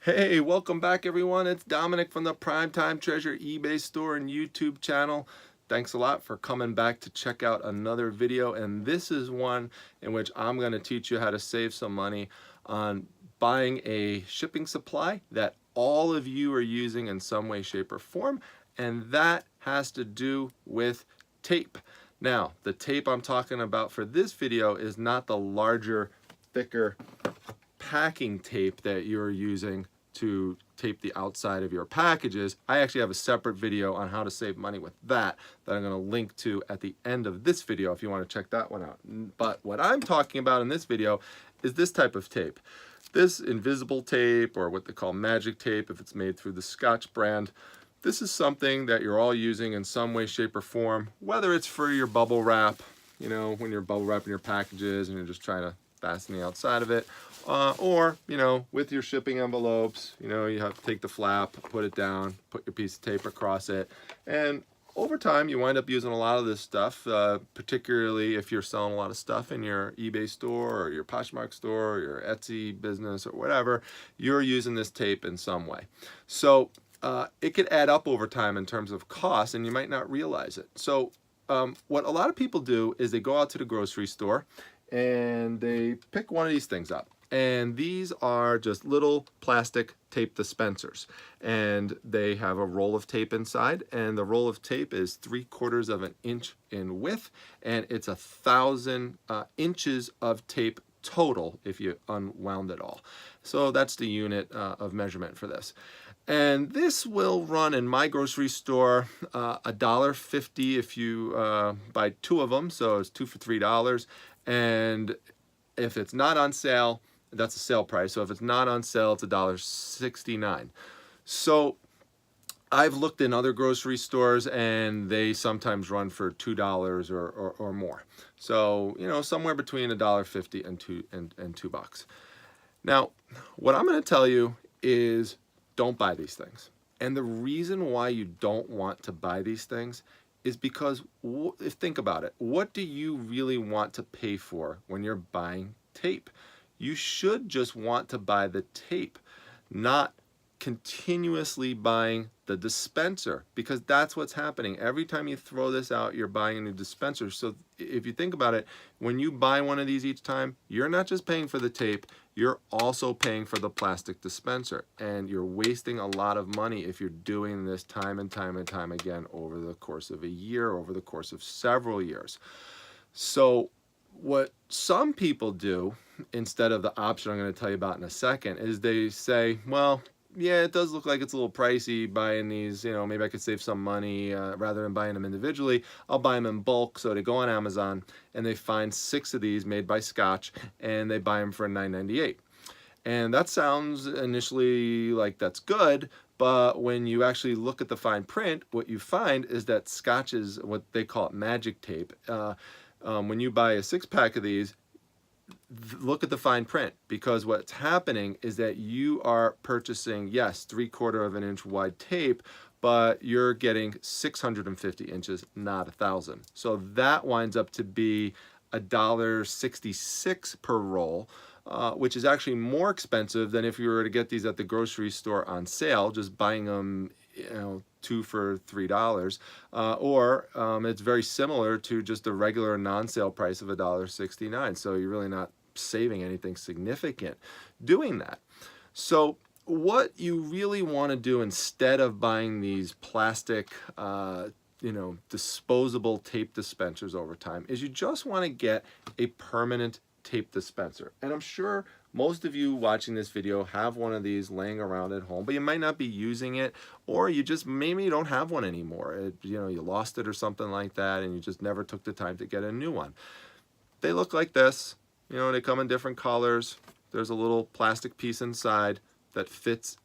Hey, welcome back everyone. It's Dominic from the Primetime Treasure eBay store and YouTube channel. Thanks a lot for coming back to check out another video, and this is one in which I'm going to teach you how to save some money on buying a shipping supply that all of you are using in some way, shape, or form, and that has to do with tape. Now, the tape I'm talking about for this video is not the larger, thicker packing tape that you're using to tape the outside of your packages. I actually have a separate video on how to save money with that I'm going to link to at the end of this video if you want to check that one out. But what I'm talking about in this video is this type of tape. This invisible tape, or what they call magic tape if it's made through the Scotch brand. This is something that you're all using in some way, shape, or form, whether it's for your bubble wrap, you know, when you're bubble wrapping your packages and you're just trying to fasten the outside of it, or, you know, with your shipping envelopes, you know, you have to take the flap, put it down, put your piece of tape across it, and over time you wind up using a lot of this stuff, particularly if you're selling a lot of stuff in your eBay store or your Poshmark store or your Etsy business or whatever, you're using this tape in some way. So it could add up over time in terms of cost, and you might not realize it. So what a lot of people do is they go out to the grocery store and they pick one of these things up. And these are just little plastic tape dispensers. And they have a roll of tape inside, and the roll of tape is 3/4 of an inch in width, and it's 1,000 inches of tape total if you unwound it all. So that's the unit of measurement for this. And this will run in my grocery store $1.50 if you buy 2 of them, so it's 2 for $3. And if it's not on sale, that's a sale price. So if it's not on sale, it's $1.69. So I've looked in other grocery stores and they sometimes run for $2 or more. So, you know, somewhere between $1.50 and $2. Now, what I'm going to tell you is don't buy these things. And the reason why you don't want to buy these things is because, think about it, what do you really want to pay for when you're buying tape? You should just want to buy the tape, not continuously buying the dispenser, because that's what's happening. Every time you throw this out, you're buying a new dispenser. So if you think about it, when you buy one of these each time, you're not just paying for the tape, you're also paying for the plastic dispenser, and you're wasting a lot of money if you're doing this time and time and time again over the course of a year, over the course of several years. So what some people do, instead of the option I'm going to tell you about in a second, is they say, well, yeah, it does look like it's a little pricey buying these, you know, maybe I could save some money rather than buying them individually. I'll buy them in bulk. So they go on Amazon and they find 6 of these made by Scotch and they buy them for $9.98. And that sounds initially like that's good, but when you actually look at the fine print, what you find is that Scotch is what they call it magic tape. When you buy a 6-pack of these, look at the fine print, because what's happening is that you are purchasing, yes, 3/4 of an inch wide tape, but you're getting 650 inches, not 1,000. So that winds up to be $1.66 per roll, which is actually more expensive than if you were to get these at the grocery store on sale, just buying them, you know, 2 for $3, or it's very similar to just a regular non-sale price of $1.69. So you're really not saving anything significant doing that. So what you really want to do instead of buying these plastic you know, disposable tape dispensers over time is you just want to get a permanent tape dispenser. And I'm sure most of you watching this video have one of these laying around at home, but you might not be using it, or you just maybe you don't have one anymore. You know, you lost it or something like that, and you just never took the time to get a new one. They look like this. You know, they come in different colors. There's a little plastic piece inside that fits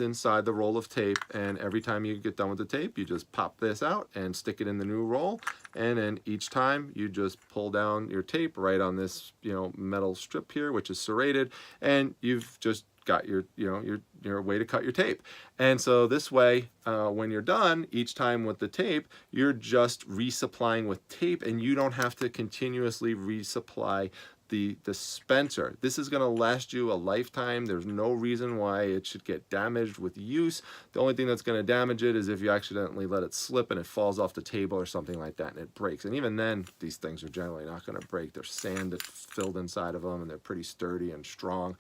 inside the roll of tape, and every time you get done with the tape, you just pop this out and stick it in the new roll, and then each time you just pull down your tape right on this, you know, metal strip here, which is serrated, and you've just got your, you know, your way to cut your tape. And so this way, when you're done each time with the tape, you're just resupplying with tape, and you don't have to continuously resupply the dispenser. This is going to last you a lifetime. There's no reason why it should get damaged with use. The only thing that's going to damage it is if you accidentally let it slip and it falls off the table or something like that and it breaks. And even then, these things are generally not going to break. There's sand that's filled inside of them and they're pretty sturdy and strong.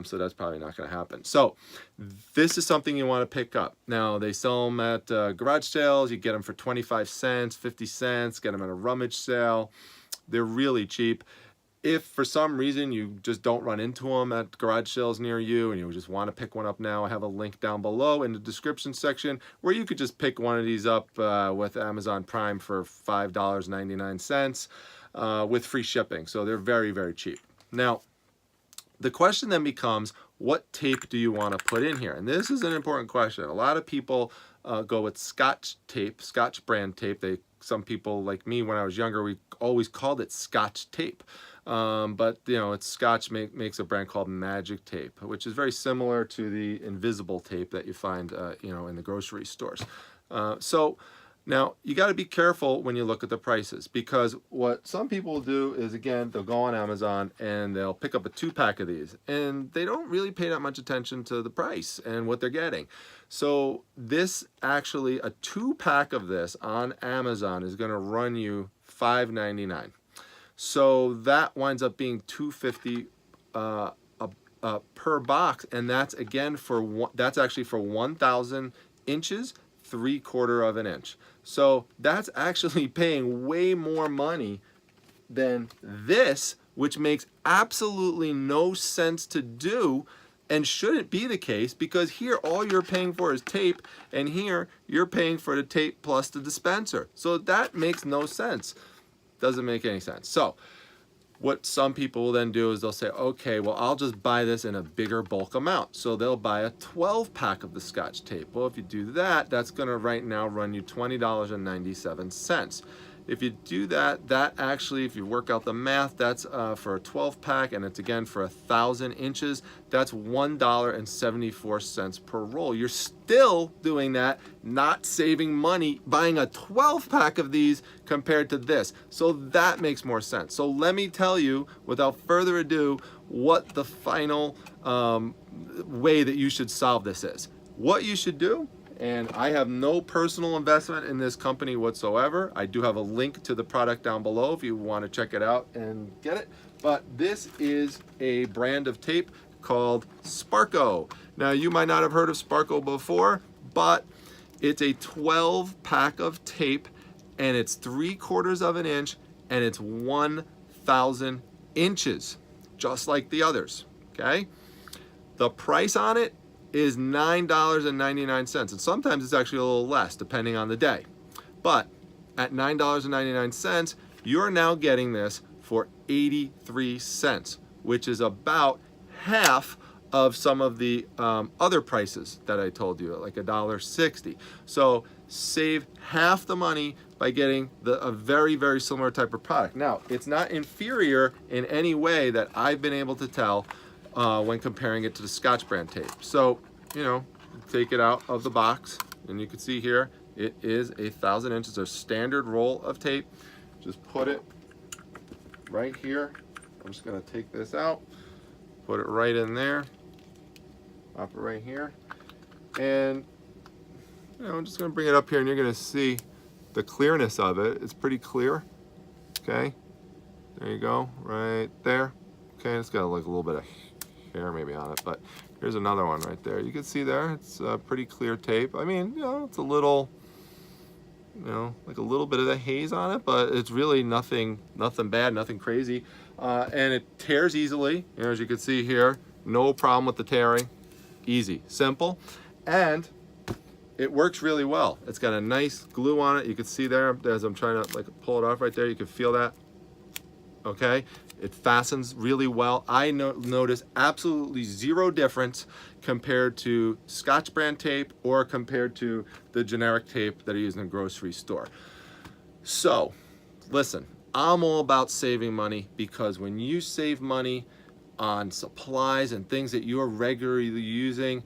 So that's probably not going to happen. So this is something you want to pick up. Now, they sell them at garage sales. You get them for 25 cents, 50 cents, get them at a rummage sale. They're really cheap. If for some reason you just don't run into them at garage sales near you and you just want to pick one up now, I have a link down below in the description section where you could just pick one of these up with Amazon Prime for $5.99 with free shipping. So they're very, very cheap. Now, the question then becomes, what tape do you want to put in here? And this is an important question. A lot of people go with Scotch tape, Scotch brand tape. Some people like me, when I was younger, we always called it Scotch tape. But you know, it's Scotch makes a brand called Magic Tape, which is very similar to the invisible tape that you find you know, in the grocery stores. So now you got to be careful when you look at the prices, because what some people will do is, again, they'll go on Amazon and they'll pick up a 2-pack of these and they don't really pay that much attention to the price and what they're getting. So this actually, a 2-pack of this on Amazon is going to run you $5.99. So that winds up being $2.50 per box, and that's again that's actually for 1,000 inches, 3/4 of an inch. So that's actually paying way more money than this, which makes absolutely no sense to do and shouldn't be the case, because here all you're paying for is tape, and here you're paying for the tape plus the dispenser. So that makes no sense. Doesn't make any sense. So what some people will then do is they'll say, okay, well, I'll just buy this in a bigger bulk amount. So they'll buy a 12-pack of the Scotch tape. Well, if you do that, that's going to right now run you $20.97. If you do that, that actually, if you work out the math, that's for a 12-pack, and it's again for 1,000 inches. That's $1.74 per roll. You're still doing that, not saving money, buying a 12-pack of these compared to this. So that makes more sense. So let me tell you, without further ado, what the final way that you should solve this is. What you should do, and I have no personal investment in this company whatsoever. I do have a link to the product down below if you want to check it out and get it. But this is a brand of tape called Sparko. Now, you might not have heard of Sparko before, but it's a 12-pack of tape, and it's 3/4 of an inch, and it's 1,000 inches, just like the others, okay? The price on it is $9.99, and sometimes it's actually a little less depending on the day. But at $9.99, you're now getting this for 83 cents, which is about half of some of the other prices that I told you, like $1.60. So save half the money by getting a very, very similar type of product. Now, it's not inferior in any way that I've been able to tell when comparing it to the Scotch brand tape. So, you know, take it out of the box, and you can see here, it is 1,000 inches, a standard roll of tape. Just put it right here. I'm just gonna take this out, put it right in there, pop it right here, and you know, I'm just gonna bring it up here, and you're gonna see the clearness of it. It's pretty clear, okay? There you go, right there. Okay, it's got like a little bit of hair maybe on it, but here's another one right there. You can see there, it's pretty clear tape. I mean, you know, it's a little, you know, like a little bit of the haze on it, but it's really nothing bad, nothing crazy. And it tears easily, you know, as you can see here, no problem with the tearing. Easy, simple, and it works really well. It's got a nice glue on it. You can see there, as I'm trying to like pull it off right there, you can feel that, okay? It fastens really well. I notice absolutely zero difference compared to Scotch brand tape or compared to the generic tape that I use in the grocery store. So, listen, I'm all about saving money, because when you save money on supplies and things that you're regularly using,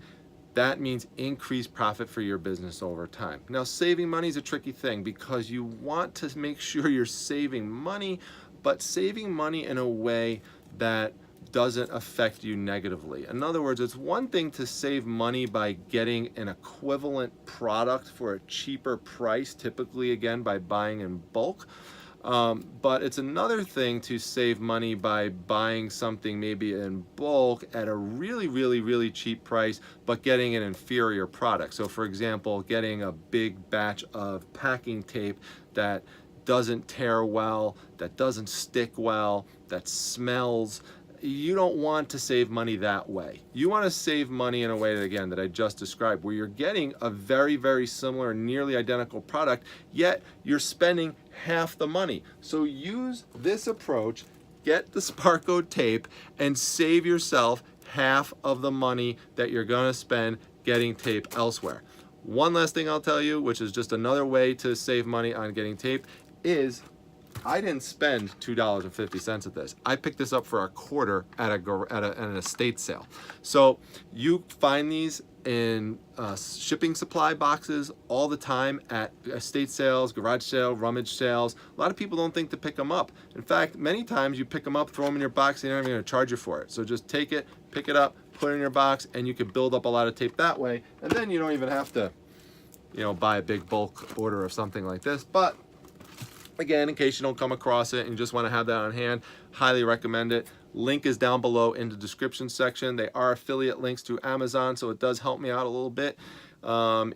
that means increased profit for your business over time. Now, saving money is a tricky thing, because you want to make sure you're saving money, but saving money in a way that doesn't affect you negatively. In other words, it's one thing to save money by getting an equivalent product for a cheaper price, typically again by buying in bulk. But it's another thing to save money by buying something maybe in bulk at a really cheap price, but getting an inferior product. So for example, getting a big batch of packing tape that doesn't tear well, that doesn't stick well, that smells. You don't want to save money that way. You want to save money in a way that, again, that I just described, where you're getting a very similar, nearly identical product, yet you're spending half the money. So use this approach, get the Sparko tape, and save yourself half of the money that you're gonna spend getting tape elsewhere. One last thing I'll tell you, which is just another way to save money on getting tape, is I didn't spend $2.50 at this. I picked this up for $1 at an estate sale. So you find these in shipping supply boxes all the time at estate sales, garage sale, rummage sales. A lot of people don't think to pick them up. In fact, many times you pick them up, throw them in your box, and they're not even going to charge you for it. So just take it, pick it up, put it in your box, and you can build up a lot of tape that way. And then you don't even have to, buy a big bulk order of something like this. But again, in case you don't come across it and you just want to have that on hand, highly recommend it. Link is down below in the description section. They are affiliate links to Amazon, so it does help me out a little bit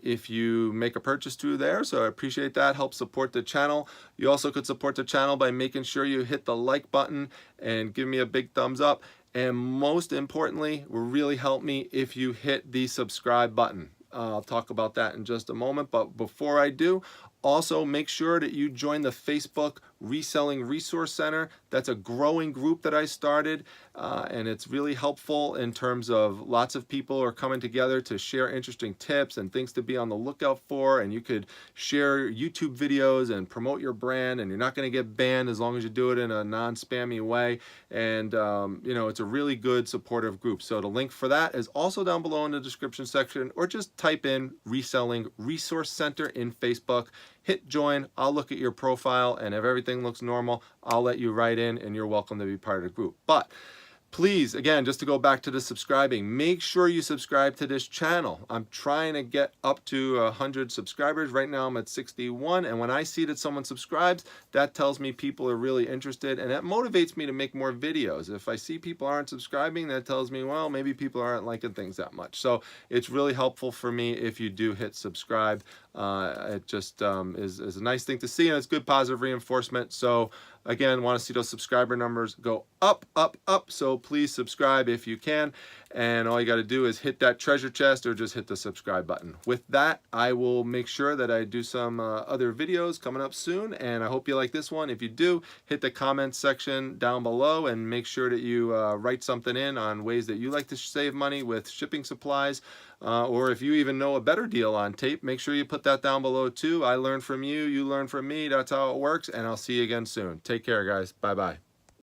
if you make a purchase through there. So I appreciate that. Help support the channel. You also could support the channel by making sure you hit the like button and give me a big thumbs up. And most importantly, will really help me if you hit the subscribe button. I'll talk about that in just a moment, but before I do, also make sure that you join the Facebook Reselling Resource Center. That's a growing group that I started, and it's really helpful in terms of lots of people are coming together to share interesting tips and things to be on the lookout for, and you could share YouTube videos and promote your brand, and you're not going to get banned as long as you do it in a non-spammy way. And it's a really good supportive group. So the link for that is also down below in the description section, or just type in Reselling Resource Center in Facebook. Hit join. I'll look at your profile, and if everything looks normal, I'll let you right in, and you're welcome to be part of the group. But please, again, just to go back to the subscribing, make sure you subscribe to this channel. I'm trying to get up to 100 subscribers. Right now I'm at 61, and when I see that someone subscribes, that tells me people are really interested, and that motivates me to make more videos. If I see people aren't subscribing, that tells me, well, maybe people aren't liking things that much. So it's really helpful for me if you do hit subscribe. It just is a nice thing to see, and it's good positive reinforcement. So again, want to see those subscriber numbers go up. So please subscribe if you can. And all you got to do is hit that treasure chest or just hit the subscribe button. With that, I will make sure that I do some other videos coming up soon. And I hope you like this one. If you do, hit the comment section down below and make sure that you write something in on ways that you like to save money with shipping supplies. Or if you even know a better deal on tape, make sure you put that down below too. I learn from you, you learn from me. That's how it works. And I'll see you again soon. Take care, guys. Bye-bye.